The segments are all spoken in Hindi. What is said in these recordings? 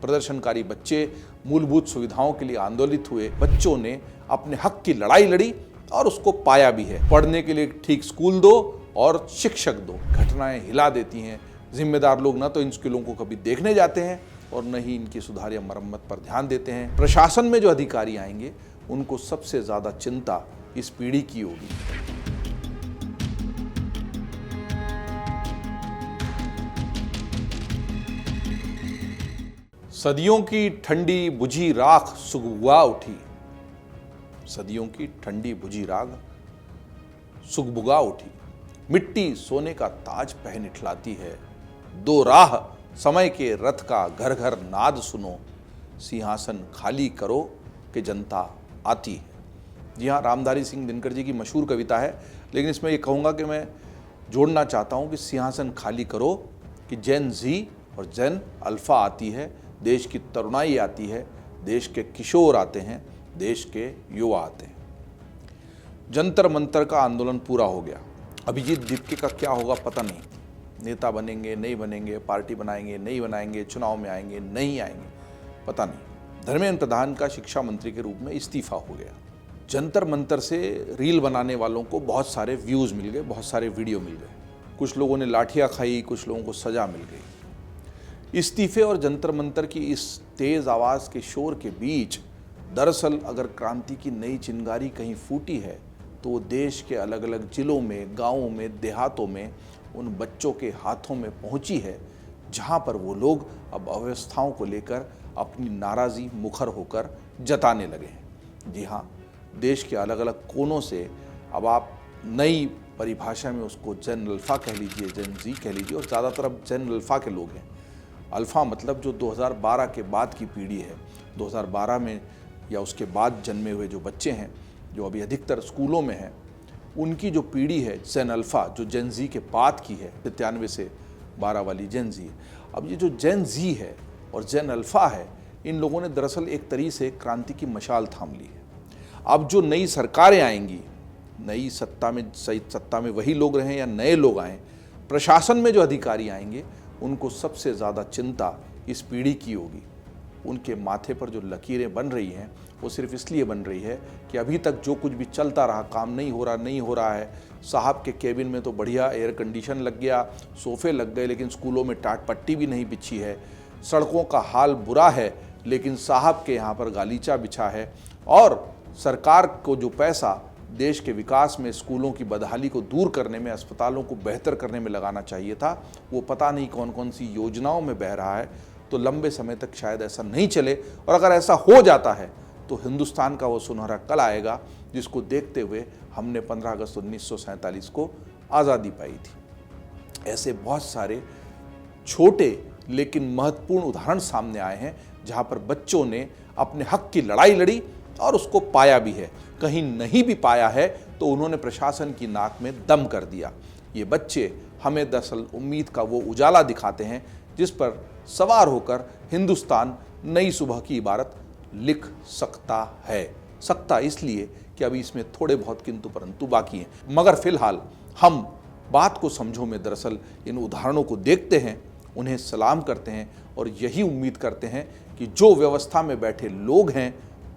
प्रदर्शनकारी बच्चे मूलभूत सुविधाओं के लिए आंदोलित हुए। बच्चों ने अपने हक की लड़ाई लड़ी और उसको पाया भी है। पढ़ने के लिए ठीक स्कूल दो और शिक्षक दो। घटनाएं हिला देती हैं। जिम्मेदार लोग ना तो इन स्कूलों को कभी देखने जाते हैं और न ही इनकी सुधार या मरम्मत पर ध्यान देते हैं। प्रशासन में जो अधिकारी आएंगे उनको सबसे ज्यादा चिंता इस पीढ़ी की होगी। सदियों की ठंडी बुझी राख सुगबुगा उठी। सदियों की ठंडी बुझी राख सुगबुगा उठी। मिट्टी सोने का ताज पहन इठलाती है। दो राह समय के रथ का घर घर नाद सुनो। सिंहासन खाली करो कि जनता आती है। जी हाँ, रामधारी सिंह दिनकर जी की मशहूर कविता है, लेकिन इसमें ये कहूँगा कि मैं जोड़ना चाहता हूँ कि सिंहासन खाली करो कि जेन जी और जेन अल्फा आती है। देश की तरुणाई आती है, देश के किशोर आते हैं, देश के युवा आते हैं। जंतर मंतर का आंदोलन पूरा हो गया। अभिजीत दीपके का क्या होगा पता नहीं। नेता बनेंगे नहीं बनेंगे, पार्टी बनाएंगे नहीं बनाएंगे, चुनाव में आएंगे नहीं आएंगे, पता नहीं। धर्मेंद्र प्रधान का शिक्षा मंत्री के रूप में इस्तीफा हो गया। जंतर मंतर से रील बनाने वालों को बहुत सारे व्यूज मिल गए, बहुत सारे वीडियो मिल गए। कुछ लोगों ने लाठियां खाई, कुछ लोगों को सजा मिल गई। इस्तीफे और जंतर मंतर की इस तेज आवाज के शोर के बीच दरअसल अगर क्रांति की नई चिंगारी कहीं फूटी है तो वो देश के अलग अलग जिलों में, गांवों में, देहातों में उन बच्चों के हाथों में पहुंची है, जहां पर वो लोग अब अव्यवस्थाओं को लेकर अपनी नाराज़ी मुखर होकर जताने लगे हैं। जी हाँ, देश के अलग अलग कोनों से अब आप नई परिभाषा में उसको जेन अल्फा कह लीजिए, जेन जी कह लीजिए, और ज़्यादातर अब जेन अल्फा के लोग हैं। अल्फ़ा मतलब जो 2012 के बाद की पीढ़ी है। 2012 में या उसके बाद जन्मे हुए जो बच्चे हैं, जो अभी अधिकतर स्कूलों में हैं, उनकी जो पीढ़ी है जेन अल्फ़ा, जो जेन जी के बाद की है, 93 से 12 वाली जेन जी। अब ये जो जेन जी है और जेन अल्फ़ा है, इन लोगों ने दरअसल एक तरीके से क्रांति की मशाल थाम ली है। अब जो नई सरकारें आएंगी, नई सत्ता में वही लोग रहें या नए लोग आएँ, प्रशासन में जो अधिकारी आएंगे उनको सबसे ज़्यादा चिंता इस पीढ़ी की होगी। उनके माथे पर जो लकीरें बन रही हैं वो सिर्फ इसलिए बन रही है कि अभी तक जो कुछ भी चलता रहा, काम नहीं हो रहा है। साहब के केबिन में तो बढ़िया एयर कंडीशन लग गया, सोफ़े लग गए, लेकिन स्कूलों में टाट पट्टी भी नहीं बिछी है। सड़कों का हाल बुरा है, लेकिन साहब के यहाँ पर गालीचा बिछा है। और सरकार को जो पैसा देश के विकास में, स्कूलों की बदहाली को दूर करने में, अस्पतालों को बेहतर करने में लगाना चाहिए था, वो पता नहीं कौन कौन सी योजनाओं में बह रहा है। तो लंबे समय तक शायद ऐसा नहीं चले, और अगर ऐसा हो जाता है तो हिंदुस्तान का वो सुनहरा कल आएगा जिसको देखते हुए हमने 15 अगस्त 1947 को आज़ादी पाई थी। ऐसे बहुत सारे छोटे लेकिन महत्वपूर्ण उदाहरण सामने आए हैं जहाँ पर बच्चों ने अपने हक की लड़ाई लड़ी और उसको पाया भी है। कहीं नहीं भी पाया है तो उन्होंने प्रशासन की नाक में दम कर दिया। ये बच्चे हमें दरअसल उम्मीद का वो उजाला दिखाते हैं जिस पर सवार होकर हिंदुस्तान नई सुबह की इबारत लिख सकता है। सकता इसलिए कि अभी इसमें थोड़े बहुत किंतु परंतु बाकी हैं, मगर फिलहाल हम बात को समझो में दरअसल इन उदाहरणों को देखते हैं, उन्हें सलाम करते हैं और यही उम्मीद करते हैं कि जो व्यवस्था में बैठे लोग हैं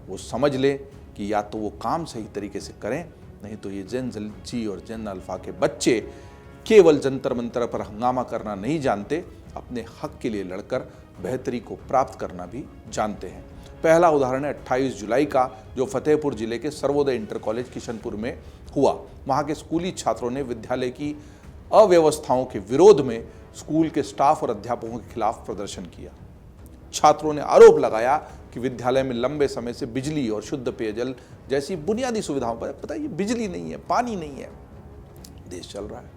वो समझ लें कि या तो वो काम सही तरीके से करें, नहीं तो ये जेन जी और जेन अल्फा के बच्चे केवल जंतर मंतर पर हंगामा करना नहीं जानते, अपने हक के लिए लड़कर बेहतरी को प्राप्त करना भी जानते हैं। पहला उदाहरण है 28 जुलाई का, जो फतेहपुर जिले के सर्वोदय इंटर कॉलेज किशनपुर में हुआ। वहाँ के स्कूली छात्रों ने विद्यालय की अव्यवस्थाओं के विरोध में स्कूल के स्टाफ और अध्यापकों के खिलाफ प्रदर्शन किया। छात्रों ने आरोप लगाया कि विद्यालय में लंबे समय से बिजली और शुद्ध पेयजल जैसी बुनियादी सुविधाओं पर, पता है, बिजली नहीं है, पानी नहीं है। देश चल रहा है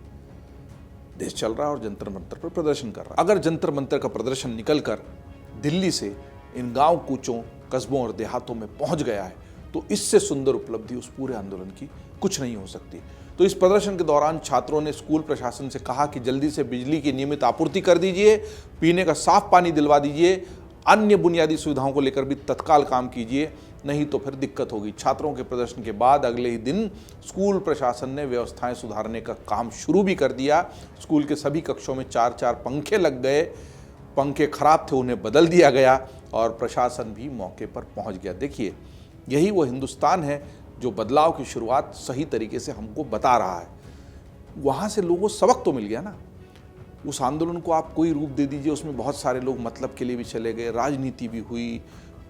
और जंतर मंतर पर प्रदर्शन कर रहा है। अगर जंतर मंतर का प्रदर्शन निकलकर दिल्ली से इन गांव कूचों, कस्बों और देहातों में पहुंच गया है तो इससे सुंदर उपलब्धि उस पूरे आंदोलन की कुछ नहीं हो सकती। तो इस प्रदर्शन के दौरान छात्रों ने स्कूल प्रशासन से कहा कि जल्दी से बिजली की नियमित आपूर्ति कर दीजिए, पीने का साफ पानी दिलवा दीजिए, अन्य बुनियादी सुविधाओं को लेकर भी तत्काल काम कीजिए, नहीं तो फिर दिक्कत होगी। छात्रों के प्रदर्शन के बाद अगले ही दिन स्कूल प्रशासन ने व्यवस्थाएं सुधारने का काम शुरू भी कर दिया। स्कूल के सभी कक्षों में 4-4 पंखे लग गए, पंखे खराब थे उन्हें बदल दिया गया, और प्रशासन भी मौके पर पहुंच गया। देखिए, यही वो हिंदुस्तान है जो बदलाव की शुरुआत सही तरीके से हमको बता रहा है। वहाँ से लोगों को सबक तो मिल गया ना। उस आंदोलन को आप कोई रूप दे दीजिए, उसमें बहुत सारे लोग मतलब के लिए भी चले गए, राजनीति भी हुई,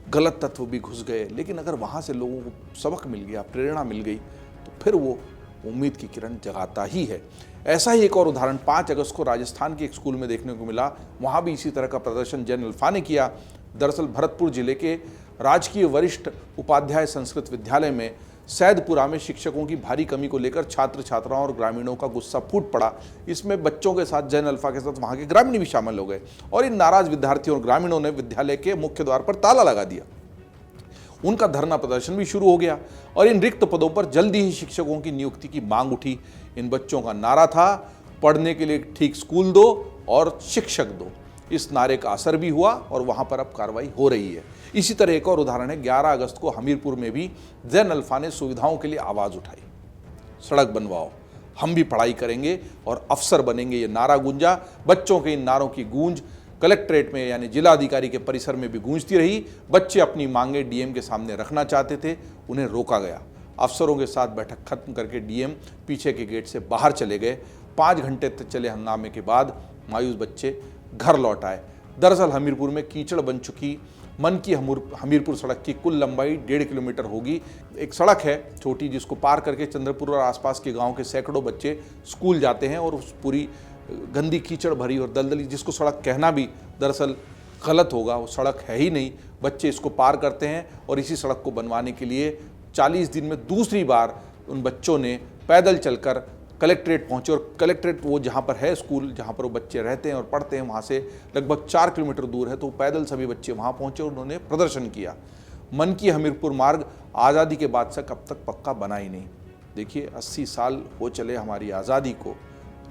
गलत तत्व भी घुस गए, लेकिन अगर वहाँ से लोगों को सबक मिल गया, प्रेरणा मिल गई, तो फिर वो उम्मीद की किरण जगाता ही है। ऐसा ही एक और उदाहरण 5 अगस्त को राजस्थान के एक स्कूल में देखने को मिला। वहाँ भी इसी तरह का प्रदर्शन जैन अल्फा ने किया। दरअसल भरतपुर जिले के राजकीय वरिष्ठ उपाध्याय संस्कृत विद्यालय में सैदपुरा में शिक्षकों की भारी कमी को लेकर छात्र छात्राओं और ग्रामीणों का गुस्सा फूट पड़ा। इसमें बच्चों के साथ जैन अल्फा के साथ वहां के ग्रामीण भी शामिल हो गए और इन नाराज विद्यार्थियों और ग्रामीणों ने विद्यालय के मुख्य द्वार पर ताला लगा दिया। उनका धरना प्रदर्शन भी शुरू हो गया और इन रिक्त पदों पर जल्दी ही शिक्षकों की नियुक्ति की मांग उठी। इन बच्चों का नारा था, पढ़ने के लिए ठीक स्कूल दो और शिक्षक दो। इस नारे का असर भी हुआ और वहां पर अब कार्रवाई हो रही है। इसी तरह एक और उदाहरण है, 11 अगस्त को हमीरपुर में भी जैन अल्फा ने सुविधाओं के लिए आवाज उठाई। सड़क बनवाओ, हम भी पढ़ाई करेंगे और अफसर बनेंगे, ये नारा गूंजा। बच्चों के इन नारों की गूंज कलेक्ट्रेट में यानी जिला अधिकारी के परिसर में भी गूंजती रही। बच्चे अपनी मांगे डीएम के सामने रखना चाहते थे, उन्हें रोका गया। अफसरों के साथ बैठक खत्म करके डीएम पीछे के गेट से बाहर चले गए। 5 घंटे तक चले हंगामे के बाद मायूस बच्चे घर लौट आए। दरअसल हमीरपुर में कीचड़ बन चुकी मन की हमीरपुर सड़क की कुल लंबाई 1.5 किलोमीटर होगी। एक सड़क है छोटी, जिसको पार करके चंद्रपुर और आसपास के गांव के सैकड़ों बच्चे स्कूल जाते हैं और उस पूरी गंदी कीचड़ भरी और दलदली, जिसको सड़क कहना भी दरअसल गलत होगा, वो सड़क है ही नहीं। बच्चे इसको पार करते हैं और इसी सड़क को बनवाने के लिए 40 दिन में दूसरी बार उन बच्चों ने पैदल चलकर कलेक्ट्रेट पहुंचे और कलेक्ट्रेट वो जहाँ पर है स्कूल, जहाँ पर वो बच्चे रहते हैं और पढ़ते हैं, वहाँ से लगभग 4 किलोमीटर दूर है। तो पैदल सभी बच्चे वहाँ पहुँचे और उन्होंने प्रदर्शन किया। मन की हमीरपुर मार्ग आज़ादी के बाद से कब तक पक्का बना ही नहीं। देखिए, 80 साल हो चले हमारी आज़ादी को,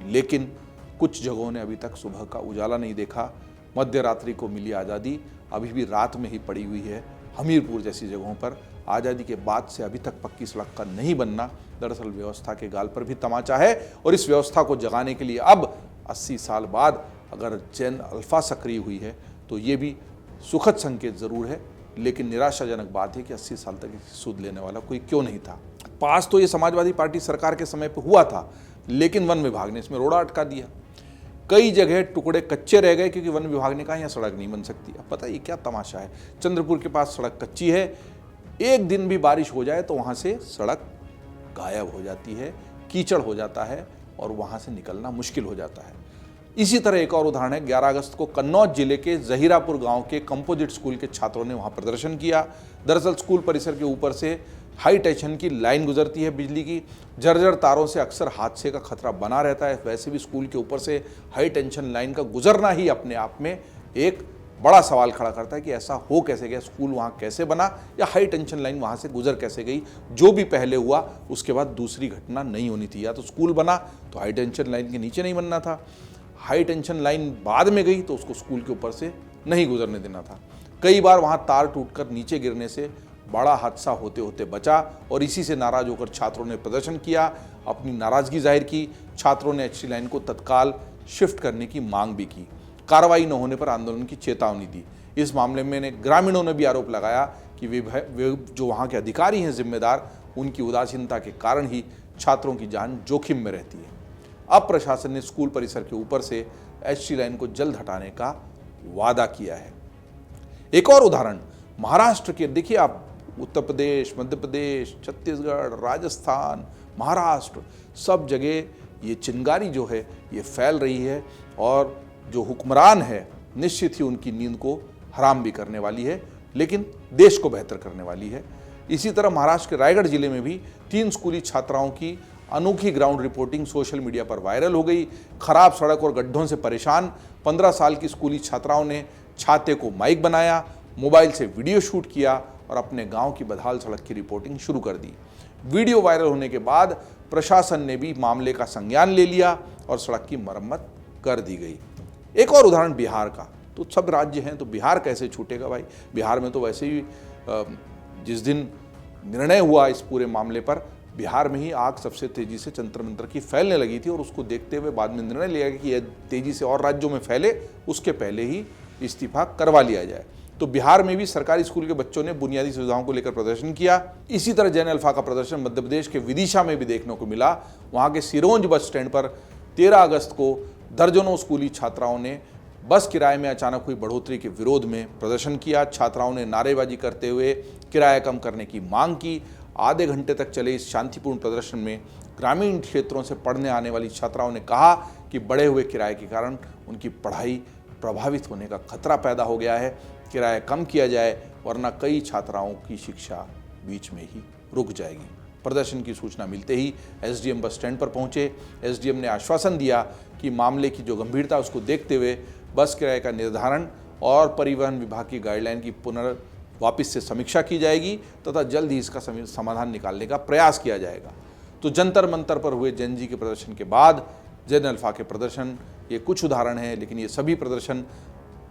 लेकिन कुछ जगहों ने अभी तक सुबह का उजाला नहीं देखा। मध्य रात्रि को मिली आज़ादी अभी भी रात में ही पड़ी हुई है। हमीरपुर जैसी जगहों पर आज़ादी के बाद से अभी तक पक्की सड़क का नहीं बनना दरअसल व्यवस्था के गाल पर भी तमाचा है। और इस व्यवस्था को जगाने के लिए अब 80 साल बाद अगर जैन अल्फा सक्रिय हुई है तो ये भी सुखद संकेत ज़रूर है, लेकिन निराशाजनक बात है कि 80 साल तक सूद लेने वाला कोई क्यों नहीं था। पास तो ये समाजवादी पार्टी सरकार के समय पर हुआ था, लेकिन वन विभाग ने इसमें रोड़ा अटका दिया। कई जगह टुकड़े कच्चे रह गए क्योंकि वन विभाग ने कहा यहाँ सड़क नहीं बन सकती। अब पता ये क्या तमाशा है, चंद्रपुर के पास सड़क कच्ची है, एक दिन भी बारिश हो जाए तो वहाँ से सड़क गायब हो जाती है, कीचड़ हो जाता है और वहाँ से निकलना मुश्किल हो जाता है। इसी तरह एक और उदाहरण है, 11 अगस्त को कन्नौज जिले के जहीरापुर गांव के कंपोजिट स्कूल के छात्रों ने वहां प्रदर्शन किया। दरअसल स्कूल परिसर के ऊपर से हाई टेंशन की लाइन गुजरती है बिजली की। जर्जर तारों से अक्सर हादसे का खतरा बना रहता है। वैसे भी स्कूल के ऊपर से हाई टेंशन लाइन का गुजरना ही अपने आप में एक बड़ा सवाल खड़ा करता है कि ऐसा हो कैसे गया, स्कूल वहाँ कैसे बना या हाई टेंशन लाइन वहाँ से गुजर कैसे गई। जो भी पहले हुआ उसके बाद दूसरी घटना नहीं होनी थी। या तो स्कूल बना तो हाई टेंशन लाइन के नीचे नहीं बनना था, हाई टेंशन लाइन बाद में गई तो उसको स्कूल के ऊपर से नहीं गुजरने देना था। कई बार वहाँ तार टूटकर नीचे गिरने से बड़ा हादसा होते होते बचा और इसी से नाराज होकर छात्रों ने प्रदर्शन किया, अपनी नाराजगी जाहिर की। छात्रों ने एचटी लाइन को तत्काल शिफ्ट करने की मांग भी की। कार्रवाई न होने पर आंदोलन की चेतावनी दी। इस मामले में ग्रामीणों ने भी आरोप लगाया कि वे जो वहाँ के अधिकारी हैं जिम्मेदार, उनकी उदासीनता के कारण ही छात्रों की जान जोखिम में रहती है। अब प्रशासन ने स्कूल परिसर के ऊपर से एचटी लाइन को जल्द हटाने का वादा किया है। एक और उदाहरण महाराष्ट्र के, देखिए आप, उत्तर प्रदेश, मध्य प्रदेश, छत्तीसगढ़, राजस्थान, महाराष्ट्र, सब जगह ये चिंगारी जो है ये फैल रही है और जो हुक्मरान है निश्चित ही उनकी नींद को हराम भी करने वाली है, लेकिन देश को बेहतर करने वाली है। इसी तरह महाराष्ट्र के रायगढ़ जिले में भी 3 स्कूली छात्राओं की अनोखी ग्राउंड रिपोर्टिंग सोशल मीडिया पर वायरल हो गई। खराब सड़क और गड्ढों से परेशान 15 साल की स्कूली छात्राओं ने छाते को माइक बनाया, मोबाइल से वीडियो शूट किया और अपने गांव की बदहाल सड़क की रिपोर्टिंग शुरू कर दी। वीडियो वायरल होने के बाद प्रशासन ने भी मामले का संज्ञान ले लिया और सड़क की मरम्मत कर दी गई। एक और उदाहरण बिहार का, तो सब राज्य हैं तो बिहार कैसे छूटेगा भाई। बिहार में तो वैसे ही जिस दिन निर्णय हुआ इस पूरे मामले पर, बिहार में ही आग सबसे तेजी से जंतर मंतर की फैलने लगी थी और उसको देखते हुए बाद में निर्णय लिया गया कि यह तेजी से और राज्यों में फैले, उसके पहले ही इस्तीफा करवा लिया जाए। तो बिहार में भी सरकारी स्कूल के बच्चों ने बुनियादी सुविधाओं को लेकर प्रदर्शन किया। इसी तरह जैन अल्फा का प्रदर्शन मध्य प्रदेश के विदिशा में भी देखने को मिला। वहां के सिरोंज बस स्टैंड पर 13 अगस्त को दर्जनों स्कूली छात्राओं ने बस किराए में अचानक हुई बढ़ोतरी के विरोध में प्रदर्शन किया। छात्राओं ने नारेबाजी करते हुए किराया कम करने की मांग की। आधे घंटे तक चले इस शांतिपूर्ण प्रदर्शन में ग्रामीण क्षेत्रों से पढ़ने आने वाली छात्राओं ने कहा कि बढ़े हुए किराए के कारण उनकी पढ़ाई प्रभावित होने का खतरा पैदा हो गया है। किराया कम किया जाए वरना कई छात्राओं की शिक्षा बीच में ही रुक जाएगी। प्रदर्शन की सूचना मिलते ही एसडीएम बस स्टैंड पर पहुंचे। एसडीएम ने आश्वासन दिया कि मामले की जो गंभीरता उसको देखते हुए बस किराए का निर्धारण और परिवहन विभाग की गाइडलाइन की वापस से समीक्षा की जाएगी तथा जल्द ही इसका समाधान निकालने का प्रयास किया जाएगा। तो जंतर मंतर पर हुए जैन जी के प्रदर्शन के बाद जैन अल्फा के प्रदर्शन, ये कुछ उदाहरण हैं, लेकिन ये सभी प्रदर्शन,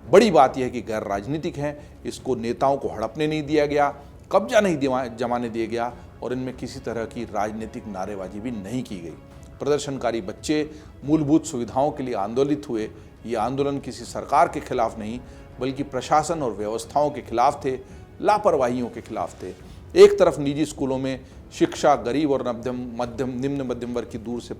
बड़ी बात यह है कि गैर राजनीतिक हैं। इसको नेताओं को हड़पने नहीं दिया गया, कब्जा नहीं जमाने दिया गया और इनमें किसी तरह की राजनीतिक नारेबाजी भी नहीं की गई। प्रदर्शनकारी बच्चे मूलभूत सुविधाओं के लिए आंदोलित हुए। ये आंदोलन किसी सरकार के खिलाफ नहीं बल्कि प्रशासन और व्यवस्थाओं के खिलाफ थे, लापरवाहियों के खिलाफ थे। एक तरफ निजी स्कूलों में शिक्षा गरीब और निम्न मध्यम वर्ग की दूर से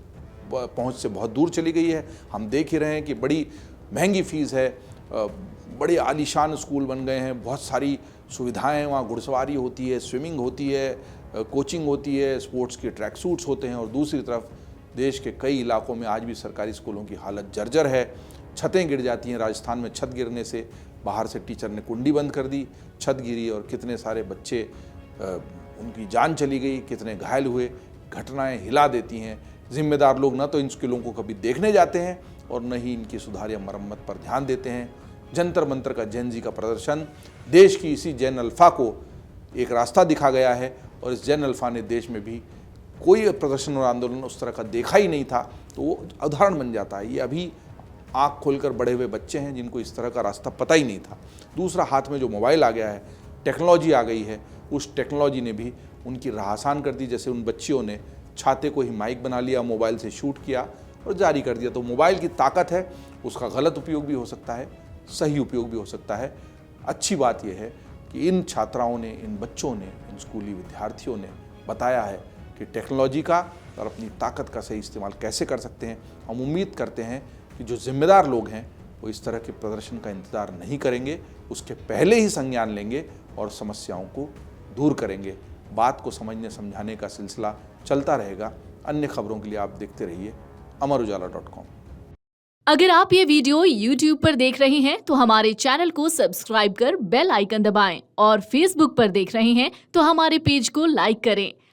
पहुंच से बहुत दूर चली गई है। हम देख ही रहे हैं कि बड़ी महंगी फीस है, बड़े आलीशान स्कूल बन गए हैं, बहुत सारी सुविधाएं, वहाँ घुड़सवारी होती है, स्विमिंग होती है, कोचिंग होती है, स्पोर्ट्स के ट्रैक सूट्स होते हैं। और दूसरी तरफ देश के कई इलाकों में आज भी सरकारी स्कूलों की हालत जर्जर है। छतें गिर जाती हैं। राजस्थान में छत गिरने से बाहर से टीचर ने कुंडी बंद कर दी, छत गिरी और कितने सारे बच्चे उनकी जान चली गई, कितने घायल हुए। घटनाएं हिला देती हैं। जिम्मेदार लोग न तो इन स्कूलों को कभी देखने जाते हैं और न ही इनकी सुधार या मरम्मत पर ध्यान देते हैं। जंतर मंतर का जैन जी का प्रदर्शन देश की इसी जैन अल्फा को एक रास्ता दिखा गया है और इस जैन अल्फा ने देश में भी कोई प्रदर्शन और आंदोलन उस तरह का देखा ही नहीं था, तो वो उदाहरण बन जाता है। ये अभी आँख खोलकर बड़े हुए बच्चे हैं जिनको इस तरह का रास्ता पता ही नहीं था। दूसरा, हाथ में जो मोबाइल आ गया है, टेक्नोलॉजी आ गई है, उस टेक्नोलॉजी ने भी उनकी राह आसान कर दी। जैसे उन बच्चियों ने छाते को ही माइक बना लिया, मोबाइल से शूट किया और जारी कर दिया। तो मोबाइल की ताकत है, उसका गलत उपयोग भी हो सकता है, सही उपयोग भी हो सकता है। अच्छी बात यह है कि इन छात्राओं ने, इन बच्चों ने, इन स्कूली विद्यार्थियों ने बताया है कि टेक्नोलॉजी का और अपनी ताकत का सही इस्तेमाल कैसे कर सकते हैं। हम उम्मीद करते हैं कि जो जिम्मेदार लोग हैं वो इस तरह के प्रदर्शन का इंतज़ार नहीं करेंगे, उसके पहले ही संज्ञान लेंगे और समस्याओं को दूर करेंगे। बात को समझने समझाने का सिलसिला चलता रहेगा। अन्य खबरों के लिए आप देखते रहिए amarujala.com। अगर आप ये वीडियो YouTube पर देख रहे हैं तो हमारे चैनल को सब्सक्राइब कर बेल आइकन दबाएं और Facebook पर देख रहे हैं तो हमारे पेज को लाइक करें।